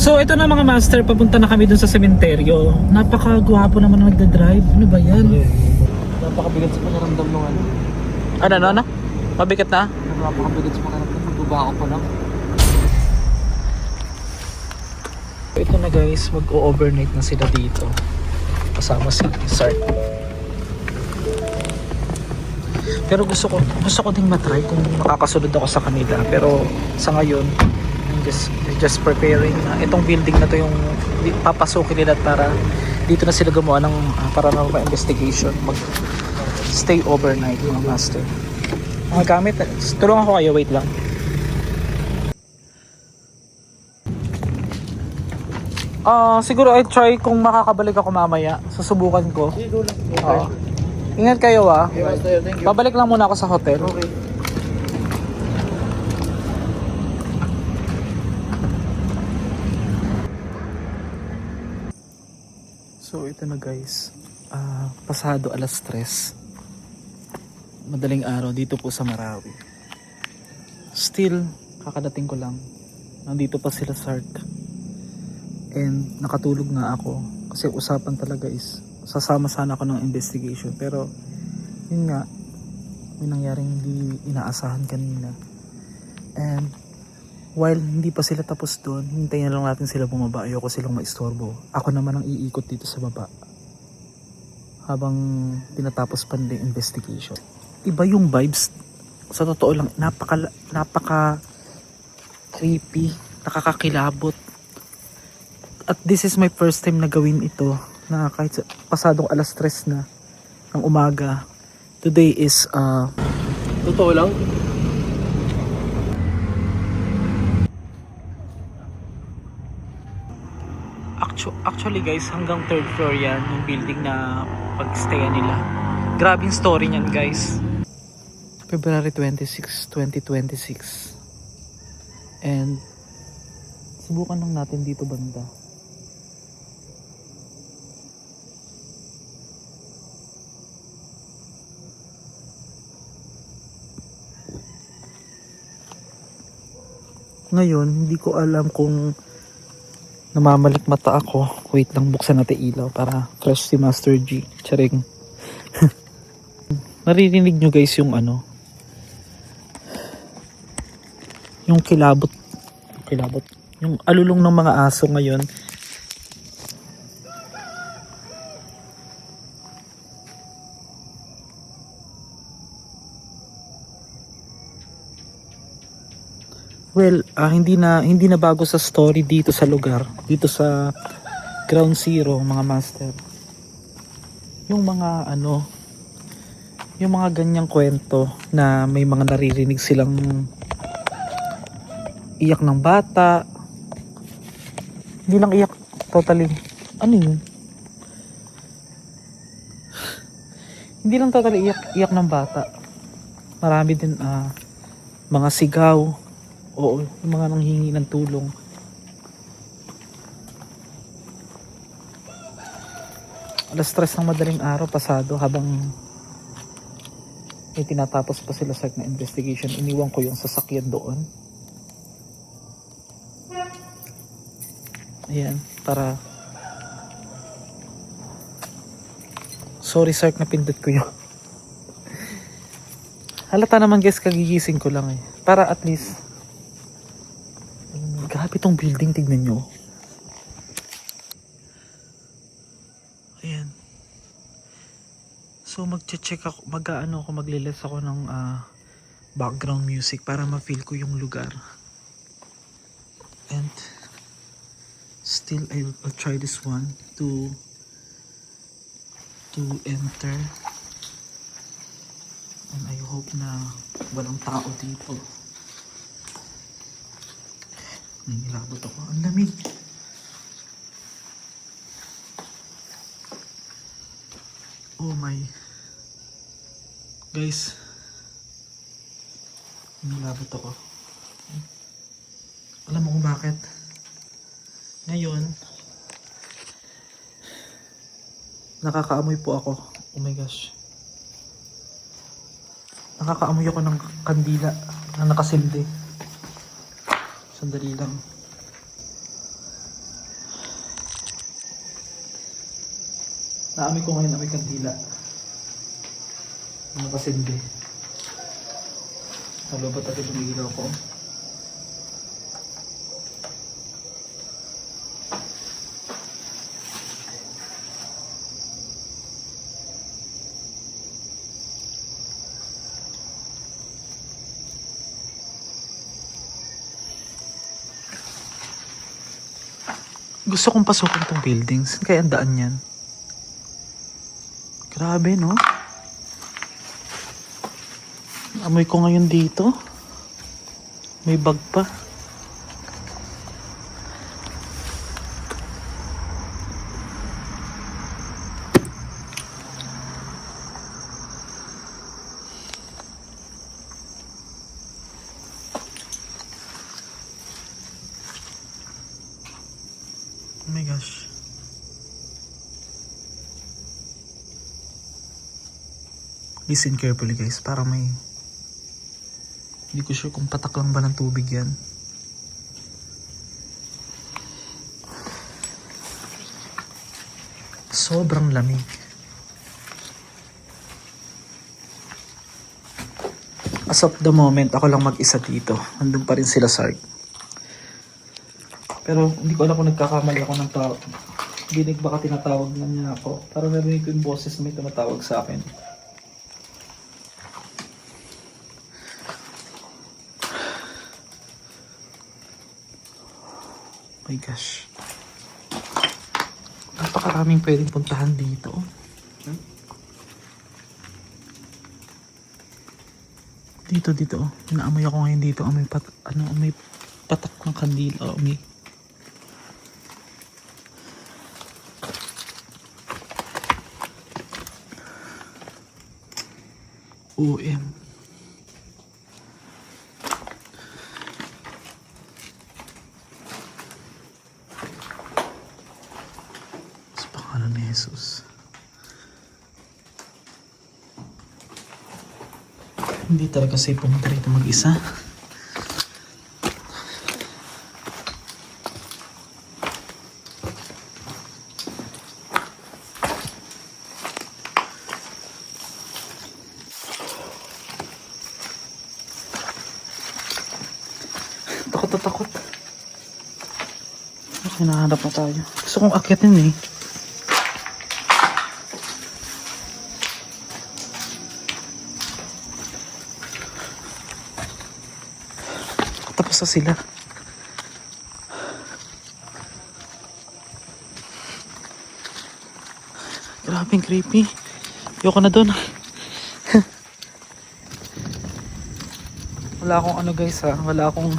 So ito na mga master, papunta na kami dun sa sementeryo. Napakagwapo naman na nagda-drive. Ano ba yan? Napakabigat sa pakiramdam nung ano. Ano? Mabigat na? Napakabigat sa pakiramdam. Buba ako pa lang. Ito na guys, mag-overnight na sila dito. Kasama si Sark. Pero gusto ko ding matry kung makakasunod ako sa kanila. Pero sa ngayon, I'm just preparing. Itong building na to yung papasukin nila para dito na sila gumawa ng paranormal investigation. Mag-stay overnight mga master. Mga gamit, tulungan ko kayo, wait lang. Siguro I try kung makakabalik ako mamaya. Susubukan ko. Oo. Ingat kayo Babalik lang muna ako sa hotel. Okay. So ito na guys. Pasado alas 3. Madaling araw dito po sa Marawi. Still, kakadating ko lang. Nandito pa sila Sark. And nakatulog nga ako kasi usapan talaga is sasama sana ako ng investigation, pero yun nga, may nangyaring hindi inaasahan kanina. And while hindi pa sila tapos doon, hintayin na lang natin sila bumaba. Ayoko silang maistorbo. Ako naman ang iikot dito sa baba habang tinatapos pa nila yung investigation. Iba yung vibes, sa totoo lang, napaka creepy, nakakakilabot. At this is my first time na gawin ito, na kahit pasadong alas 3 na ng umaga. Today is Totoo lang. actually guys, hanggang 3rd floor yan yung building na pag-stayan nila. Grabing story niyan guys. February 26, 2026. And subukan lang natin dito banda. Ngayon, hindi ko alam kung namamalik mata ako. Wait lang, buksan natin ilaw para fresh si Master G. Charing. Naririnig nyo guys yung yung kilabot. Yung alulong ng mga aso ngayon. Well, hindi na bago sa story dito sa lugar, dito sa Ground Zero mga master. Yung mga yung mga ganyang kwento na may mga naririnig silang iyak ng bata. Hindi lang iyak totally. Ano yun? Hindi lang totally iyak ng bata. Marami din mga sigaw. Oo, yung mga nanghingi ng tulong. Alas 3 ng madaling araw pasado habang may tinatapos pa sila sa investigation. Iniwan ko yung sasakyan doon. Ayan, para sorry Sark, napindot ko yun. Halata naman guys, kagigising ko lang para at least grabe tong building, tignan nyo. Ayan. So magche-check ako, maglilis ako ng background music para ma-feel ko yung lugar. And still I'll try this one to enter. And I hope na walang tao dito. Nangilabot ako. Ang lamig. Oh my. Guys. Nangilabot ako. Alam mo kung bakit? Ngayon, nakakaamoy po ako. Oh my gosh. Nakakaamoy ako ng kandila na nakasildi. Sandali lang. Naamoy ko ngayon amoy kandila. Nakasindi. Nalobot agad yung ilaw ko. Gusto kong pasukin tong buildings. Kaya ang daan yan. Grabe, no? Amoy ko ngayon dito. May bag pa. Oh my gosh. Listen carefully guys, para may... Hindi ko sure kung patak lang ba ng tubig yan. Sobrang lamig. As of the moment, ako lang mag-isa dito. Nandun pa rin sila Sark. Pero hindi ko alam kung nagkakamali ako ng tawag. Dinig baka tinatawag na niya ako. Para narinig ko yung boses na may tumatawag sa akin. Oh my gosh. Napakaraming pwedeng puntahan dito. Dito. Inaamoy ako ngayon dito. Amoy patak ng kandila. Amoy. OM. Sa pangalan ni Jesus. Hindi talaga safe pumunta rito mag-isa. Takot. Okay, nahanap na tayo. Gusto kong akyatin eh. Tapos na sila. Grabing creepy. Ayoko na doon. Wala akong ano guys ha. Wala akong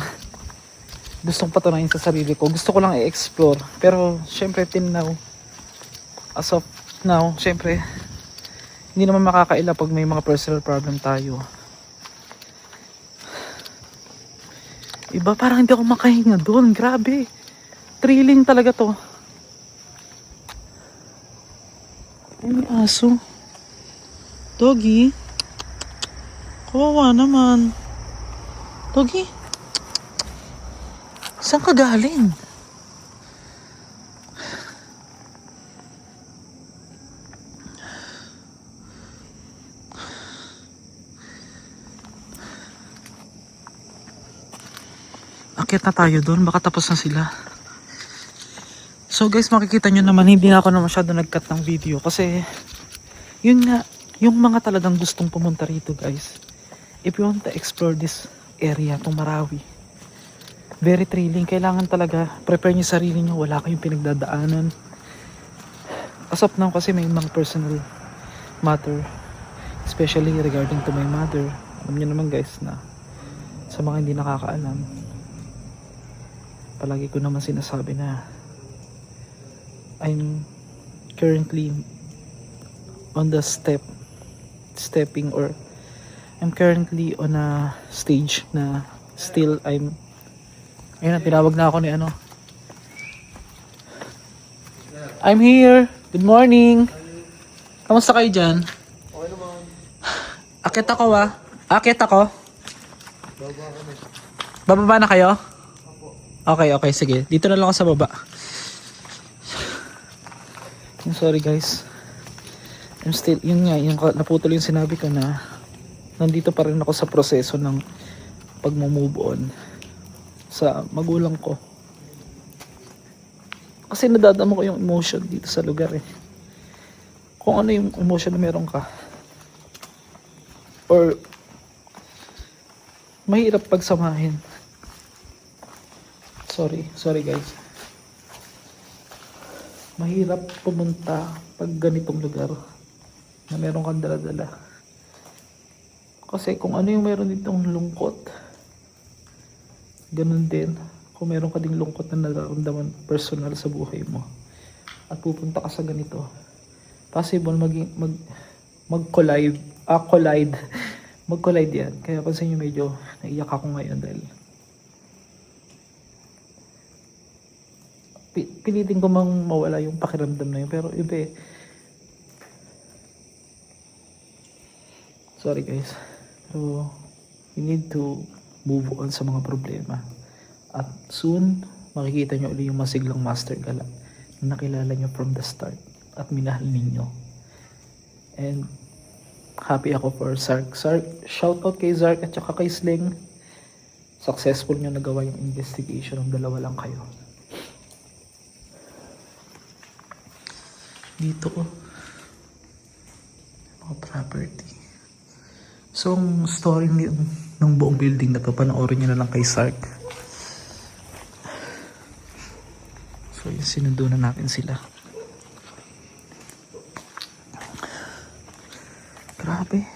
gustong patunayan sa sarili ko. Gusto ko lang i-explore. Pero syempre till now, as of now, syempre hindi naman makakaila pag may mga personal problem tayo. Iba, parang hindi ako makahinga doon. Grabe. Thrilling talaga to. Ay, may aso. Doggy. Kawawa naman. Doggy. Saan ka galing? Akyat na tayo doon, baka tapos na sila. So guys, makikita nyo naman, hindi na ako na masyado nag-cut ng video. Kasi, yun nga, yung mga talagang gustong pumunta rito guys. If you want to explore this area, itong Marawi, very thrilling. Kailangan talaga prepare niyo sarili niyo. Wala kayong pinagdadaanan. As of now kasi may mga personal matter. Especially regarding to my mother. Alam niyo naman guys na sa mga hindi nakakaalam, palagi ko naman sinasabi na I'm currently on the stepping or I'm currently on a stage na still ayun na, tinawag na ako ni ano. I'm here. Good morning. Kamusta kayo dyan? Okay naman. Akit ako Akit ako. Bababa na kayo? Okay, sige. Dito na lang ako sa baba. Sorry guys. I'm still, yun nga, yung naputol yung sinabi ko na nandito pa rin ako sa proseso ng pag-move on sa magulang ko. Kasi nadadama ko yung emotion dito sa lugar eh. Kung ano yung emotion na meron ka. Or mahirap pagsamahin. Sorry guys. Mahirap pumunta pag ganitong lugar na meron kang dala-dala. Kasi kung ano yung meron ditong lungkot, ganun din kung meron ka ding lungkot na nararamdaman personal sa buhay mo at pupunta ka sa ganito, possible mag-collide mag-collide yan. Kaya pansin nyo medyo naiyak ako ngayon dahil pilitin ko mang mawala yung pakiramdam na yun, pero iba eh. Sorry guys. So, you need to move on sa mga problema. At soon, makikita nyo ulit yung masiglang Master Gala na nakilala nyo from the start at minahal ninyo. And happy ako for Zark. Shoutout kay Zark at saka kay Sling. Successful nyo nagawa yung investigation. Ang dalawa lang kayo. Dito mga property. So, ang story ng buong building na to, panoorin nyo na lang kay Zark. So, yung sinundo na natin sila. Grabe.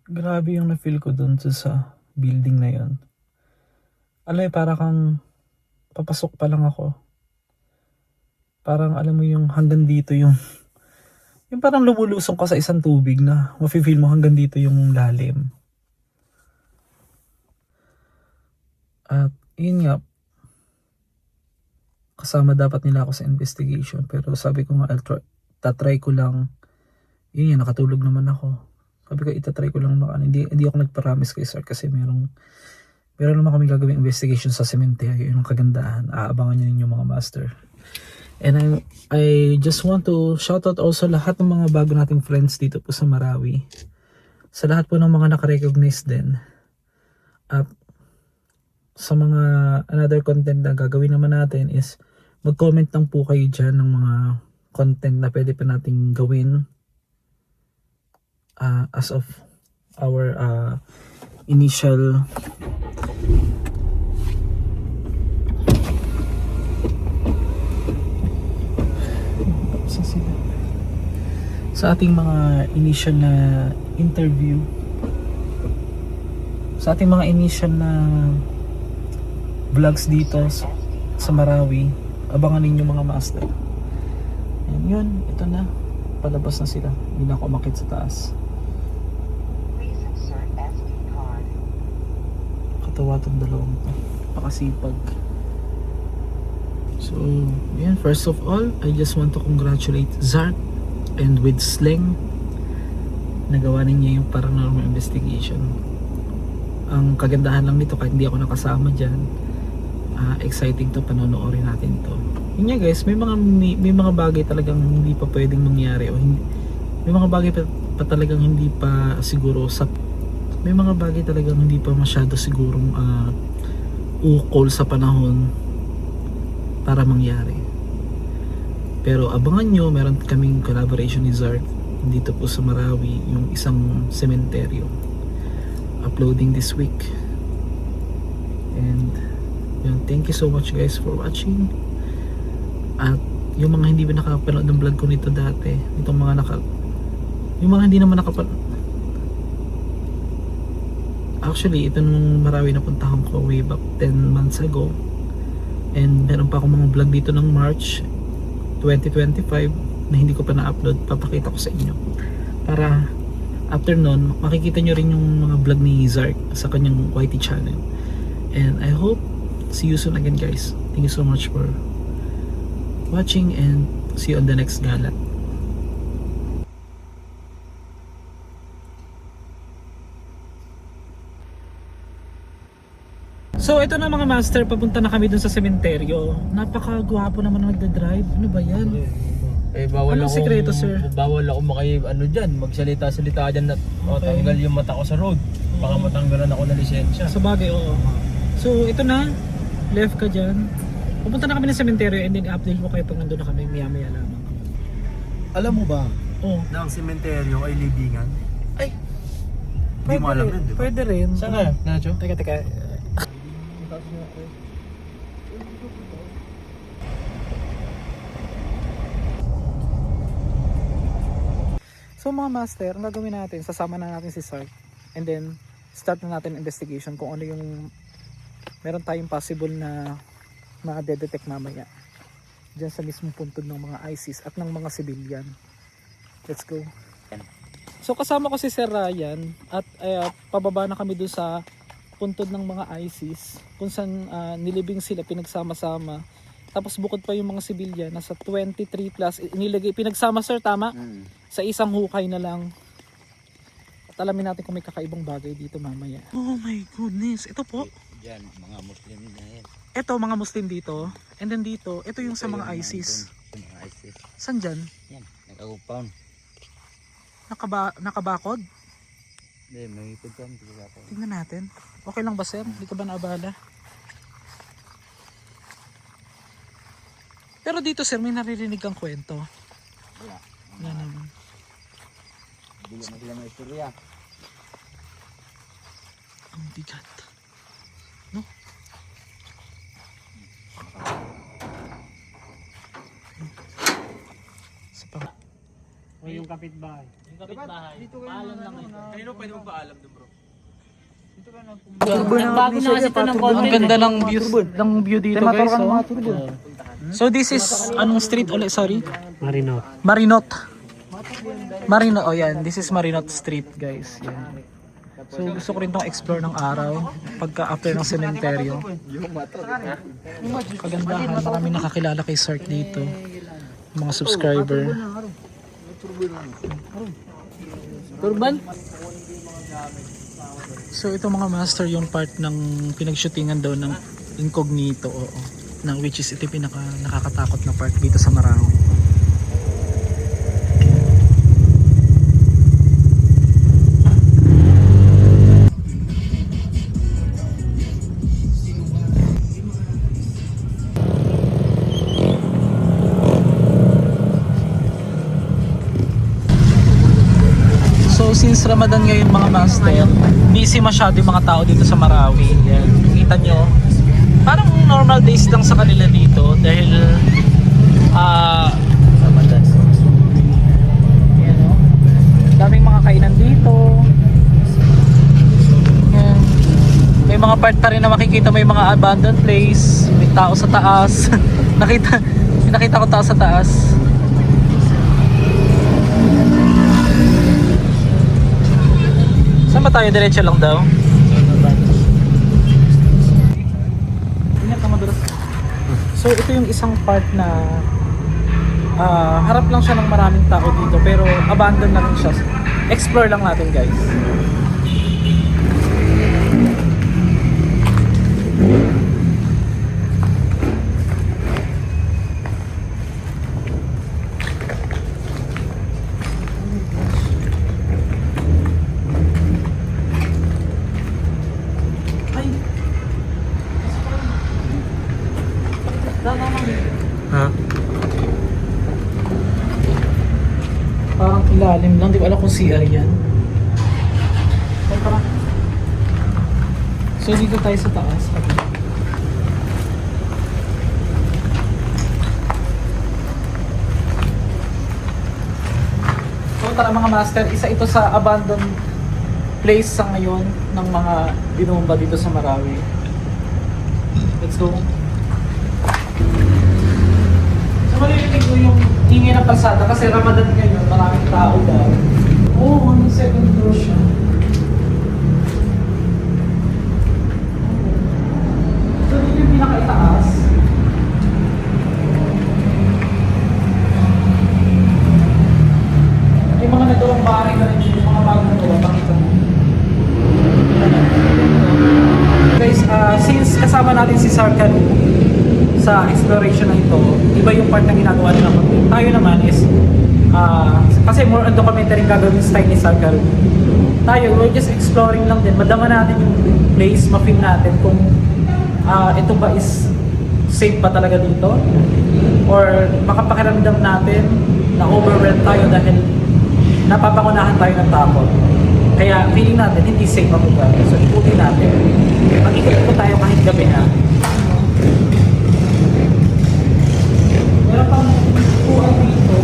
Grabe yung na-feel ko dun sa building na yun. Alay, para kang papasok pa lang ako. Parang alam mo yung hanggang dito yung parang lumulusong ka sa isang tubig na mafe-feel mo hanggang dito yung lalim. At yun nga, kasama dapat nila ako sa investigation, pero sabi ko nga tatry ko lang. Yun nga, nakatulog naman ako. Sabi ko itatry ko lang hindi ako nagpromise kay sir kasi meron naman kami gagawing investigation sa cemetery. Yun ang kagandahan. Aabangan nyo yung mga master. And I just want to shout out also lahat ng mga bago nating friends dito po sa Marawi. Sa lahat po ng mga nakarecognize din. At sa mga another content na gagawin naman natin is mag-comment lang po kayo dyan ng mga content na pwede pa nating gawin as of our initial sa ating mga initial na interview, sa ating mga initial na vlogs dito sa Marawi. Abangan ninyo mga master. And yun, ito na, palabas na sila, hindi na ako umakit sa taas. Katawa tong dalawang to, pakasipag. So yun, first of all, I just want to congratulate Zark and with Sling. Nagawa ninyo yung paranormal investigation. Ang kagandahan lang nito, kahit hindi ako nakasama dyan, exciting to, panonoorin natin to. Yun nga guys, may mga bagay talagang hindi pa pwedeng mangyari, o hindi, may mga bagay pa talagang hindi pa siguro may mga bagay talagang hindi pa masyado sigurong ukol sa panahon para mangyari. Pero abangan nyo, meron kaming collaboration ni Zark dito po sa Marawi, yung isang sementeryo, uploading this week. And yun, thank you so much guys for watching. At yung mga hindi ba nakapanood ng vlog ko nito dati, itong mga yung mga hindi naman actually ito nung Marawi na puntahan ko way back 10 months ago, and meron pa akong mga vlog dito ng March 2025 na hindi ko pa na-upload. Papakita ko sa inyo para after nun makikita nyo rin yung mga vlog ni Zark sa kanyang YT channel. And I hope see you soon again guys. Thank you so much for watching and see you on the next gala. So ito na mga master, papunta na kami dun sa sementeryo. Napakagwapo naman ang nagda-drive. Ano ba yan? Eh, bawal Anong ako, sikreto, sir? Bawal ako dyan, magsalita-salita dyan at tanggal yung mata ko sa road. Baka matanggalan ako ng lisensya. Sa bagay, oo. So ito na, left ka dyan. Pupunta na kami ng sementeryo and then i-update ko kayo pag nandun na kami, maya-maya lamang. Alam mo ba Oo. na ang sementeryo ay libingan? Ay, Hindi mo alam rin, di ba? Pwede rin. Saan ka? Nacho? Teka. So mga master, ang gagawin natin, sasama na natin si Sark and then start na natin investigation kung ano yung meron tayong possible na ma-detect mamaya dyan sa mismong puntod ng mga ISIS at ng mga civilian. Let's go. So kasama ko si Sir Ryan at pababa na kami doon sa puntod ng mga ISIS kung saan nilibing sila pinagsama-sama. Tapos bukod pa yung mga civilian, nasa 23 plus inilagay, pinagsama sir, tama? Sa isang hukay na lang. At alamin natin kung may kakaibang bagay dito mamaya. Oh my goodness, ito po. Diyan, mga Muslim na yan. Ito mga Muslim dito. And then dito, ito yung sa mga ISIS. Sa mga ISIS. Saan dyan? Yan, nag-compound. Nakabakod? Hindi, may compound. Tingnan natin. Okay lang ba sir? Hindi ka ba naabala? Pero dito sir, may naririnig kang kwento. Wala. Wala naman. Hindi na sila may istorya. Ang bigat. No? Sa pang... O yung kapitbahay. Yung kapitbahay. Paalam lang ito. Kanino pwede mong paalam doon bro? Bago na kasi ito ng Ang content. ganda ng view dito guys. Oh. So this is anong street ulit? Sorry? Marino. Marinot. Marinot. Oh yan. This is Marinot Street guys. Yan. So gusto ko rin tong explore ng araw pagka after ng sementeryo. Kagandahan. Marami nakakilala kay Sark dito. Mga subscriber. Turban? So ito mga master yung part ng pinagshootingan daw ng Incognito, oo. Na which is ito yung nakakatakot na part dito sa Marawi. So since Ramadan ngayon mga master, busy masyado yung mga tao dito sa Marawi. Yan. Kita nyo, parang normal days lang sa kanila dito dahil Ramadan. Yan, no? Daming mga kainan dito. Yan. May mga part pa rin na makikita, may mga abandoned place, may tao sa taas. nakita ko tao sa taas. Saan ba tayo? Diretso lang daw? Ingat ka madulas. So ito yung isang part na harap lang siya ng maraming tao dito pero abandoned na rin siya. Explore lang natin guys. Ha? Parang ilalim lang, di ko alam kung CR yan. Tara. So dito tayo sa taas. So tara mga master, isa ito sa abandoned place sa ngayon ng mga binumba dito sa Marawi. Let's go. Maririnig mo yung ingay ng pasada kasi Ramadan ngayon, maraming tao daw. Oh, hanggang second floor siya. So, dito yung pinakaitaas. Yung mga nagawang bahay na rin, yung mga bagong gawa, makita mo. Guys, since si Sarkaru sa exploration na ito, iba yung part na ginagawa nila content. Tayo naman is, kasi more on documentary gagawin style ni Sarkaru. Tayo, we're just exploring lang din. Madama natin yung place, ma-feel natin kung ito ba is safe pa talaga dito, or makapakiramdam natin na overwhelmed tayo dahil napapangunahan tayo ng takot. Kaya feeling natin hindi safe ang lugar. So ikutin natin. Mag-ikot po tayo kahit gabi na. Meron pang kuhan dito.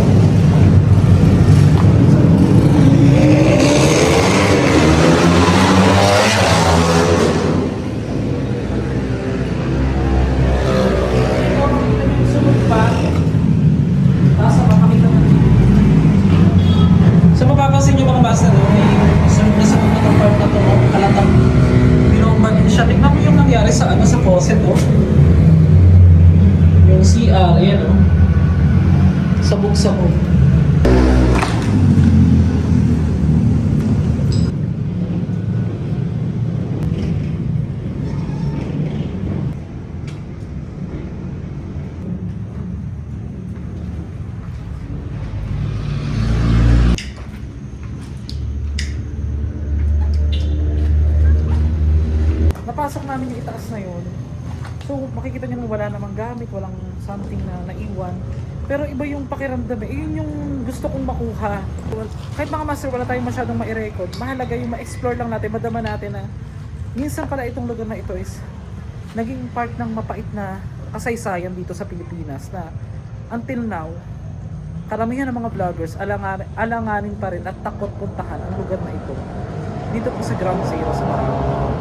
Sunod pa. Nasa makakita na. So mapapansin nyo mga basta no, may sunod na sa mga part na to, kalatang binomban din siya. Tignan mo yung nangyari sa sa faucet oh. Yung CR, ayan oh. Sabog-sabog. Napasok namin yung itaas na yun. So makikita nyo na wala namang gamit, walang something na naiwan. Pero iba yung pakiramdam eh. Yun yung gusto kong makuha. Kahit mga master, wala tayong masyadong ma-record. Mahalaga yung ma-explore lang natin, madama natin na minsan pala itong lugar na ito is naging part ng mapait na kasaysayan dito sa Pilipinas na until now, karamihan ng mga vloggers alanganin pa rin at takot puntahan ang lugar na ito. Dito po sa Ground Zero sa Mario.